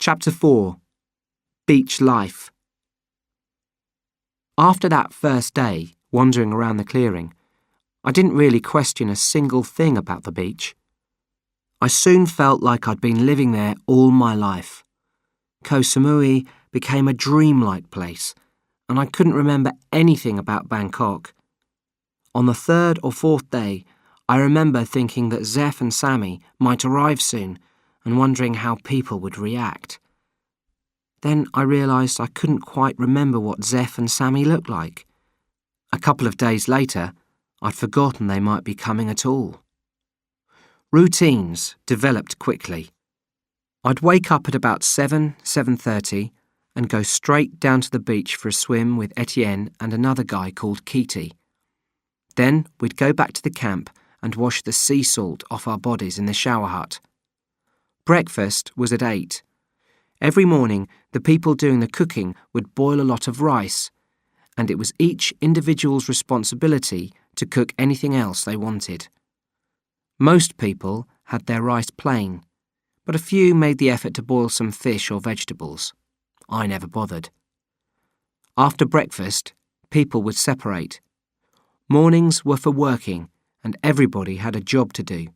Chapter 4. Beach Life. After that first day, wandering around the clearing, I didn't really question a single thing about the beach. I soon felt like I'd been living there all my life. Koh Samui became a dreamlike place, and I couldn't remember anything about Bangkok. On the third or fourth day, I remember thinking that Zeph and Sammy might arrive soon and wondering how people would react. Then I realised I couldn't quite remember what Zeph and Sammy looked like. A couple of days later, I'd forgotten they might be coming at all. Routines developed quickly. I'd wake up at about 7:30 and go straight down to the beach for a swim with Etienne and another guy called Keaty. Then we'd go back to the camp and wash the sea salt off our bodies in the shower hut. Breakfast was at 8. Every morning, the people doing the cooking would boil a lot of rice, and it was each individual's responsibility to cook anything else they wanted. Most people had their rice plain, but a few made the effort to boil some fish or vegetables. I never bothered. After breakfast, people would separate. Mornings were for working, and everybody had a job to do.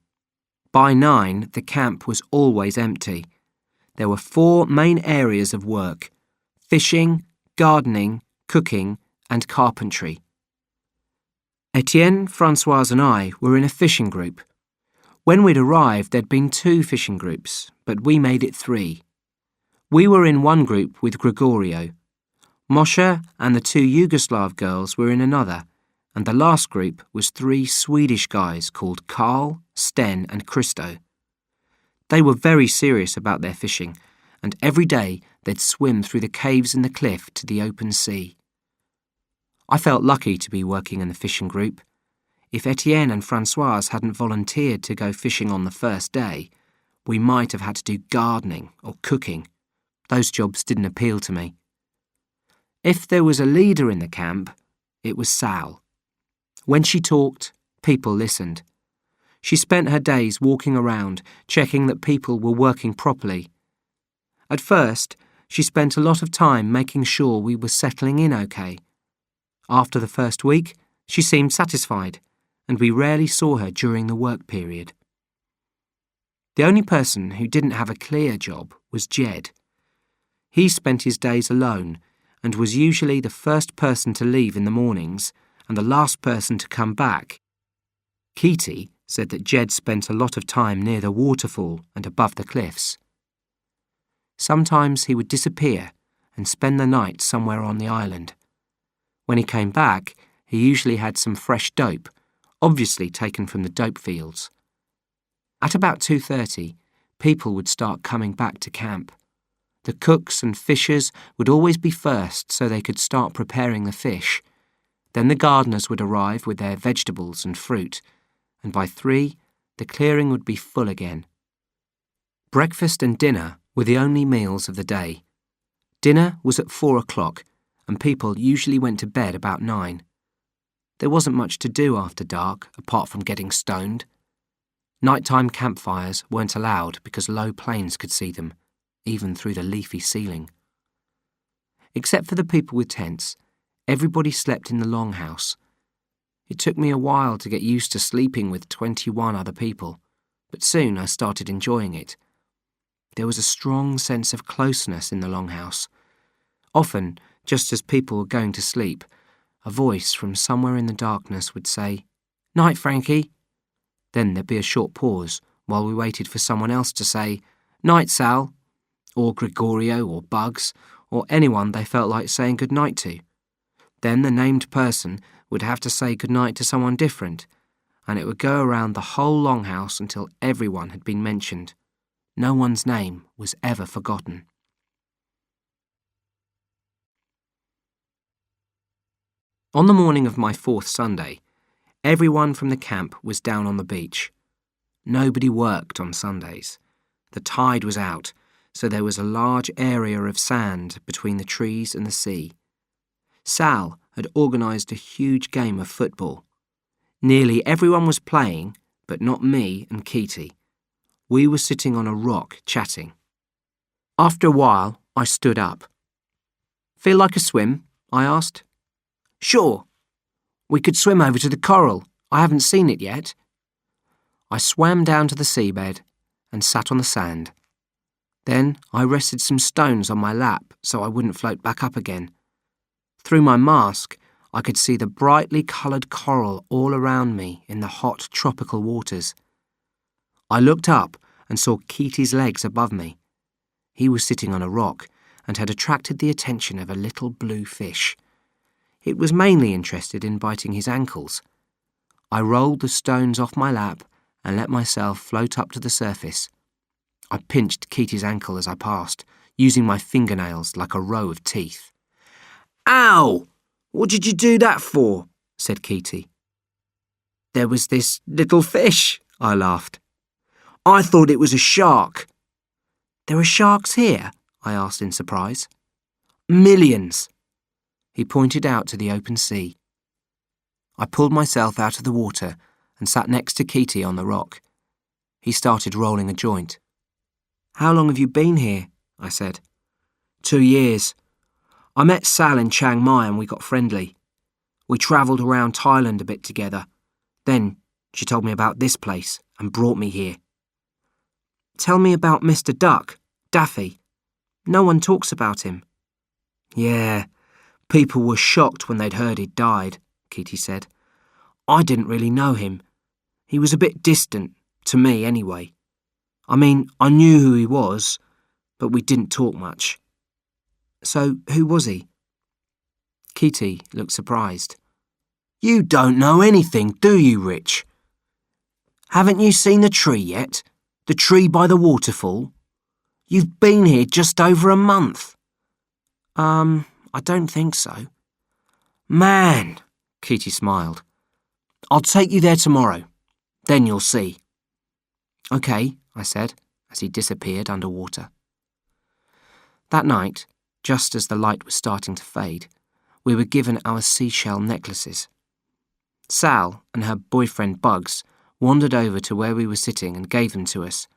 By 9, the camp was always empty. There were 4 main areas of work: fishing, gardening, cooking, and carpentry. Etienne, Francoise and I were in a fishing group. When we'd arrived, there'd been 2 fishing groups, but we made it 3. We were in one group with Gregorio. Moshe and the 2 Yugoslav girls were in another, and the last group was 3 Swedish guys called Carl, Sten and Christo. They were very serious about their fishing, and every day they'd swim through the caves in the cliff to the open sea. I felt lucky to be working in the fishing group. If Etienne and Francoise hadn't volunteered to go fishing on the first day, we might have had to do gardening or cooking. Those jobs didn't appeal to me. If there was a leader in the camp, it was Sal. When she talked, people listened. She spent her days walking around, checking that people were working properly. At first, she spent a lot of time making sure we were settling in okay. After the first week, she seemed satisfied, and we rarely saw her during the work period. The only person who didn't have a clear job was Jed. He spent his days alone and was usually the first person to leave in the mornings and the last person to come back. Keaty said that Jed spent a lot of time near the waterfall and above the cliffs. Sometimes he would disappear and spend the night somewhere on the island. When he came back, he usually had some fresh dope, obviously taken from the dope fields. At about 2:30, people would start coming back to camp. The cooks and fishers would always be first so they could start preparing the fish. Then the gardeners would arrive with their vegetables and fruit, and by 3, the clearing would be full again. Breakfast and dinner were the only meals of the day. Dinner was at 4 o'clock, and people usually went to bed about 9. There wasn't much to do after dark, apart from getting stoned. Nighttime campfires weren't allowed because low planes could see them, even through the leafy ceiling. Except for the people with tents, everybody slept in the longhouse. It took me a while to get used to sleeping with 21 other people, but soon I started enjoying it. There was a strong sense of closeness in the longhouse. Often, just as people were going to sleep, a voice from somewhere in the darkness would say, "Night, Frankie." Then there'd be a short pause while we waited for someone else to say, "Night, Sal," or Gregorio or Bugs, or anyone they felt like saying goodnight to. Then the named person would have to say goodnight to someone different, and it would go around the whole longhouse until everyone had been mentioned. No one's name was ever forgotten. On the morning of my 4th Sunday, everyone from the camp was down on the beach. Nobody worked on Sundays. The tide was out, so there was a large area of sand between the trees and the sea. Sal had organised a huge game of football. Nearly everyone was playing, but not me and Keaty. We were sitting on a rock chatting. After a while, I stood up. "Feel like a swim?" I asked. "Sure. We could swim over to the coral. I haven't seen it yet." I swam down to the seabed and sat on the sand. Then I rested some stones on my lap so I wouldn't float back up again. Through my mask, I could see the brightly coloured coral all around me in the hot tropical waters. I looked up and saw Keaty's legs above me. He was sitting on a rock and had attracted the attention of a little blue fish. It was mainly interested in biting his ankles. I rolled the stones off my lap and let myself float up to the surface. I pinched Keaty's ankle as I passed, using my fingernails like a row of teeth. "Ow! What did you do that for?" said Keaty. "There was this little fish," I laughed. "I thought it was a shark." "There are sharks here?" I asked in surprise. "Millions." He pointed out to the open sea. I pulled myself out of the water and sat next to Keaty on the rock. He started rolling a joint. "How long have you been here?" I said. 2 years. I met Sal in Chiang Mai and we got friendly. We travelled around Thailand a bit together. Then she told me about this place and brought me here." "Tell me about Mr. Duck, Daffy. No one talks about him." "Yeah, people were shocked when they'd heard he'd died," Keaty said. "I didn't really know him. He was a bit distant, to me anyway. I mean, I knew who he was, but we didn't talk much." "So, who was he?" Keaty looked surprised. "You don't know anything, do you, Rich? Haven't you seen the tree yet? The tree by the waterfall? You've been here just over a month." I don't think so." "Man," Keaty smiled. "I'll take you there tomorrow. Then you'll see." "Okay," I said, as he disappeared underwater. That night, just as the light was starting to fade, we were given our seashell necklaces. Sal and her boyfriend Bugs wandered over to where we were sitting and gave them to us.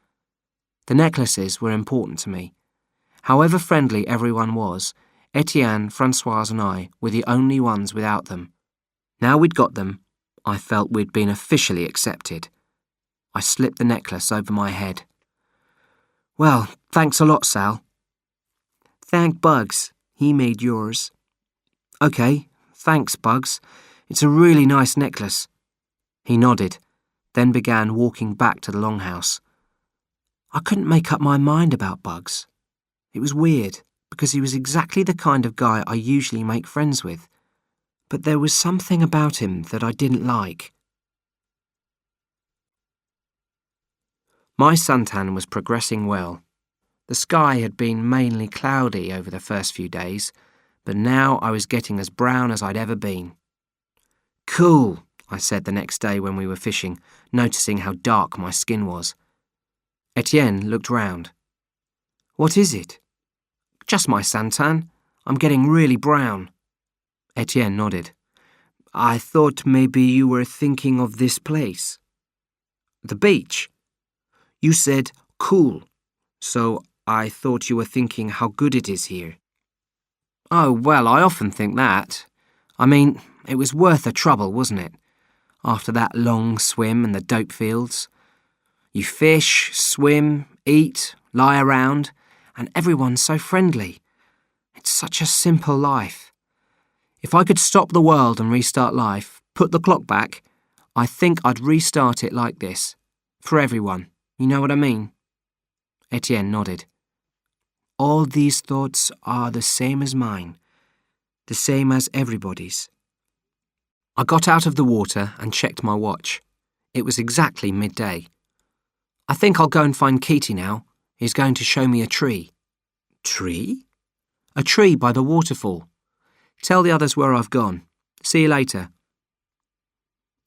The necklaces were important to me. However friendly everyone was, Etienne, Francoise and I were the only ones without them. Now we'd got them, I felt we'd been officially accepted. I slipped the necklace over my head. "Well, thanks a lot, Sal." "Thank Bugs. He made yours." "Okay, thanks, Bugs. It's a really nice necklace." He nodded, then began walking back to the longhouse. I couldn't make up my mind about Bugs. It was weird, because he was exactly the kind of guy I usually make friends with. But there was something about him that I didn't like. My suntan was progressing well. The sky had been mainly cloudy over the first few days, but now I was getting as brown as I'd ever been. "Cool," I said the next day when we were fishing, noticing how dark my skin was. Etienne looked round. "What is it?" "Just my suntan. I'm getting really brown." Etienne nodded. "I thought maybe you were thinking of this place." "The beach?" "You said cool, so I thought you were thinking how good it is here." "Oh, well, I often think that. I mean, it was worth the trouble, wasn't it? After that long swim and the dope fields. You fish, swim, eat, lie around, and everyone's so friendly. It's such a simple life. If I could stop the world and restart life, put the clock back, I think I'd restart it like this. For everyone, you know what I mean?" Etienne nodded. "All these thoughts are the same as mine, the same as everybody's." I got out of the water and checked my watch. It was exactly midday. "I think I'll go and find Keaty now. He's going to show me a tree." "Tree?" "A tree by the waterfall. Tell the others where I've gone. See you later."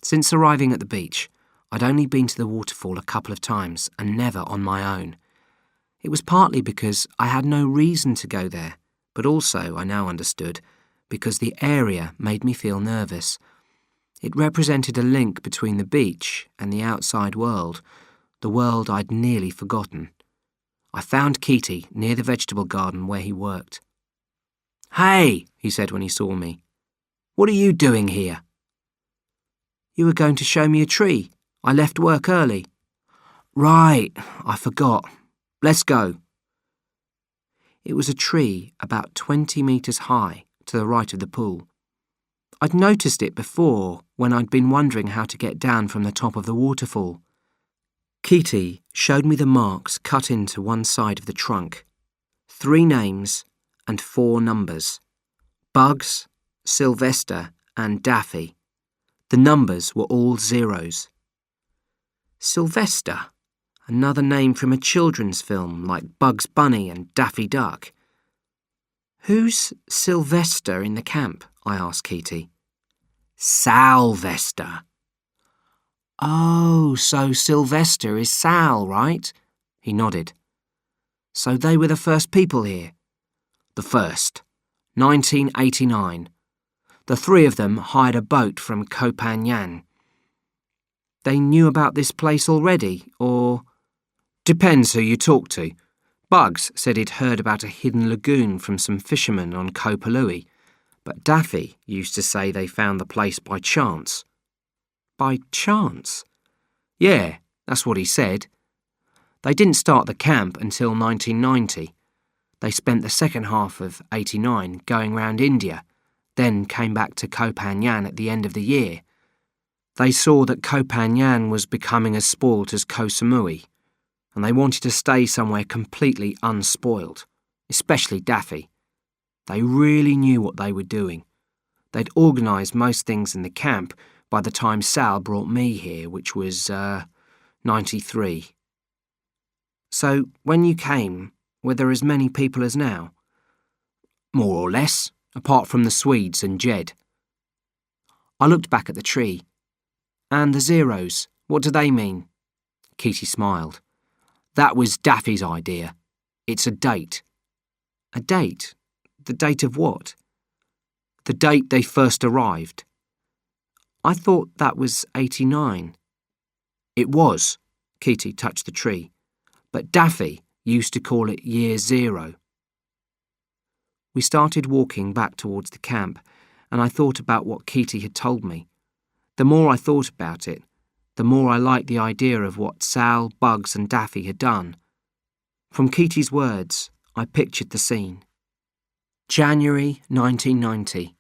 Since arriving at the beach, I'd only been to the waterfall a couple of times and never on my own. It was partly because I had no reason to go there, but also, I now understood, because the area made me feel nervous. It represented a link between the beach and the outside world, the world I'd nearly forgotten. I found Keaty near the vegetable garden where he worked. "Hey," he said when he saw me. "What are you doing here?" "You were going to show me a tree. I left work early." "Right, I forgot. Let's go." It was a tree about 20 metres high to the right of the pool. I'd noticed it before when I'd been wondering how to get down from the top of the waterfall. Keaty showed me the marks cut into one side of the trunk. 3 names and 4 numbers. Bugs, Sylvester and Daffy. The numbers were all zeros. Sylvester, another name from a children's film like Bugs Bunny and Daffy Duck. "Who's Sylvester in the camp?" I asked Keaty. "Salvester." "Oh, so Sylvester is Sal, right?" He nodded. "So they were the first people here?" "The first. 1989. The 3 of them hired a boat from Koh Phangan." "They knew about this place already, or—" "Depends who you talk to. Bugs said he'd heard about a hidden lagoon from some fishermen on Koh Palui, but Daffy used to say they found the place by chance." "By chance?" "Yeah, that's what he said. They didn't start the camp until 1990. They spent the second half of 89 going round India, then came back to Koh Phangan at the end of the year. They saw that Koh Phangan was becoming as spoilt as Koh Samui, and they wanted to stay somewhere completely unspoilt, especially Daffy. They really knew what they were doing. They'd organised most things in the camp by the time Sal brought me here, which was, 93. "So, when you came, were there as many people as now?" "More or less, apart from the Swedes and Jed." I looked back at the tree. "And the zeros, what do they mean?" Keaty smiled. "That was Daffy's idea. It's a date." "A date? The date of what?" "The date they first arrived." "I thought that was 89. "It was," Keaty touched the tree, "but Daffy used to call it year 0. We started walking back towards the camp, and I thought about what Keaty had told me. The more I thought about it, the more I liked the idea of what Sal, Bugs and Daffy had done. From Keaty's words, I pictured the scene. January 1990.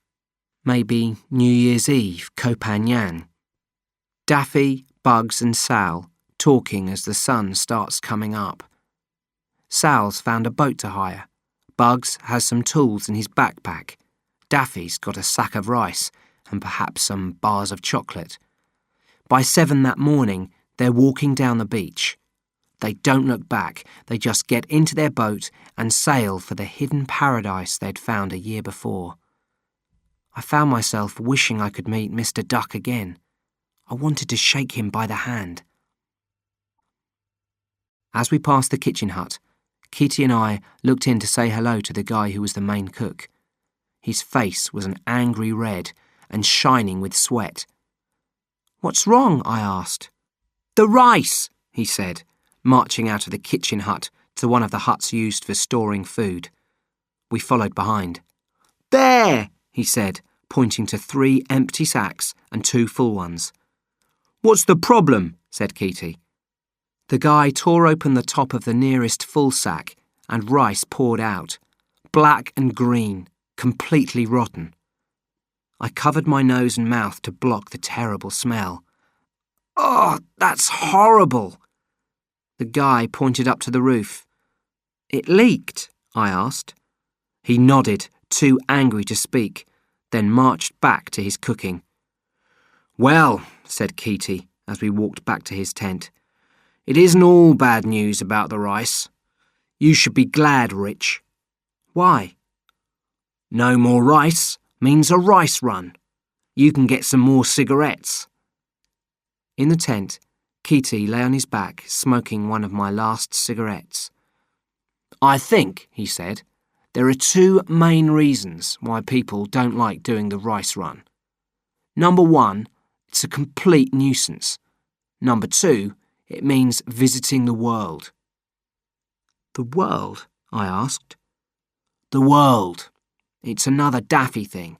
Maybe New Year's Eve, Koh Phangan. Daffy, Bugs and Sal talking as the sun starts coming up. Sal's found a boat to hire. Bugs has some tools in his backpack. Daffy's got a sack of rice and perhaps some bars of chocolate. By 7 that morning, they're walking down the beach. They don't look back, they just get into their boat and sail for the hidden paradise they'd found a year before. I found myself wishing I could meet Mr. Duck again. I wanted to shake him by the hand. As we passed the kitchen hut, Keaty and I looked in to say hello to the guy who was the main cook. His face was an angry red and shining with sweat. "What's wrong?" I asked. "The rice," he said, marching out of the kitchen hut to one of the huts used for storing food. We followed behind. "There," he said, pointing to 3 empty sacks and 2 full ones. "What's the problem?" said Keaty. The guy tore open the top of the nearest full sack and rice poured out, black and green, completely rotten. I covered my nose and mouth to block the terrible smell. "Oh, that's horrible!" The guy pointed up to the roof. "It leaked?" I asked. He nodded, too angry to speak, then marched back to his cooking. "Well," said Keaty as we walked back to his tent, "it isn't all bad news about the rice. You should be glad, Rich." "Why?" "No more rice means a rice run. You can get some more cigarettes." In the tent, Keaty lay on his back, smoking one of my last cigarettes. "I think," he said, "there are 2 main reasons why people don't like doing the rice run. Number 1, it's a complete nuisance. Number 2, it means visiting the world." The world? I asked. The world. It's another daffy thing.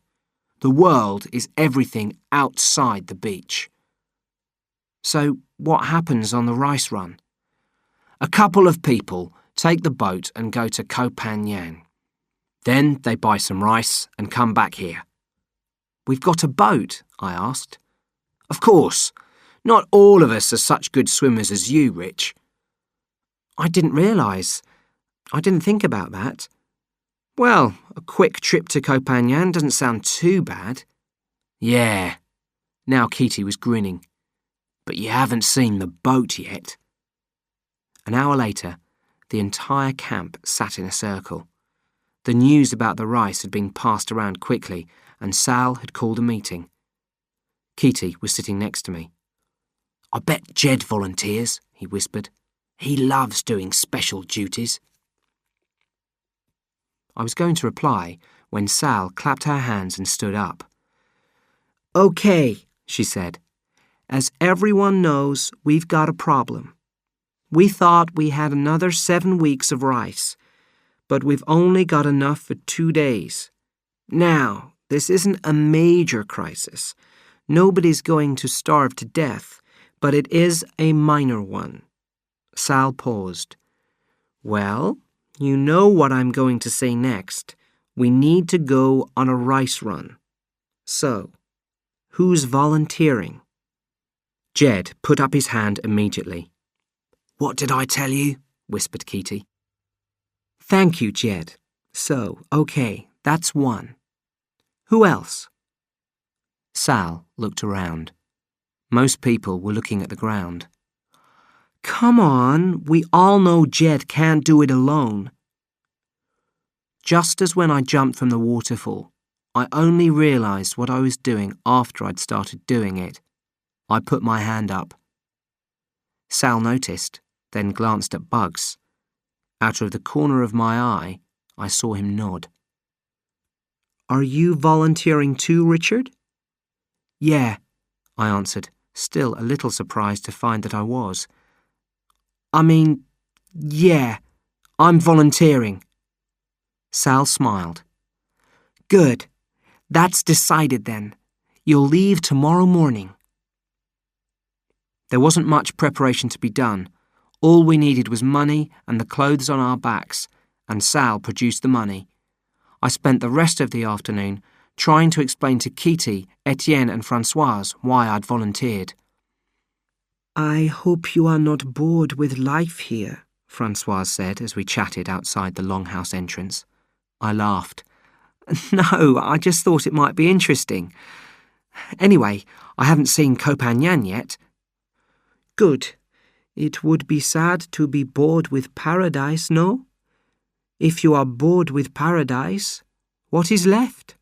The world is everything outside the beach. So what happens on the rice run? A couple of people take the boat and go to Koh Phangan. Then they buy some rice and come back here. We've got a boat? I asked. Of course. Not all of us are such good swimmers as you, Rich. I didn't realise. I didn't think about that. Well, a quick trip to Koh Phangan doesn't sound too bad. Yeah. Now Keaty was grinning. But you haven't seen the boat yet. An hour later, the entire camp sat in a circle. The news about the rice had been passed around quickly, and Sal had called a meeting. Keaty was sitting next to me. I bet Jed volunteers, he whispered. He loves doing special duties. I was going to reply when Sal clapped her hands and stood up. Okay, she said. As everyone knows, we've got a problem. We thought we had another 7 weeks of rice, but we've only got enough for 2 days. Now, this isn't a major crisis. Nobody's going to starve to death, but it is a minor one. Sal paused. Well, you know what I'm going to say next. We need to go on a rice run. So, who's volunteering? Jed put up his hand immediately. What did I tell you? Whispered Keaty. Thank you, Jed. So, okay, that's one. Who else? Sal looked around. Most people were looking at the ground. Come on, we all know Jed can't do it alone. Just as when I jumped from the waterfall, I only realised what I was doing after I'd started doing it. I put my hand up. Sal noticed, then glanced at Bugs. Out of the corner of my eye, I saw him nod. Are you volunteering too, Richard? Yeah, I answered, still a little surprised to find that I was. Yeah, I'm volunteering. Sal smiled. Good. That's decided then. You'll leave tomorrow morning. There wasn't much preparation to be done. All we needed was money and the clothes on our backs, and Sal produced the money. I spent the rest of the afternoon trying to explain to Keaty, Etienne and Francoise why I'd volunteered. I hope you are not bored with life here, Francoise said as we chatted outside the longhouse entrance. I laughed. No, I just thought it might be interesting. Anyway, I haven't seen Koh Phangan yet. Good. It would be sad to be bored with paradise, no? If you are bored with paradise, what is left?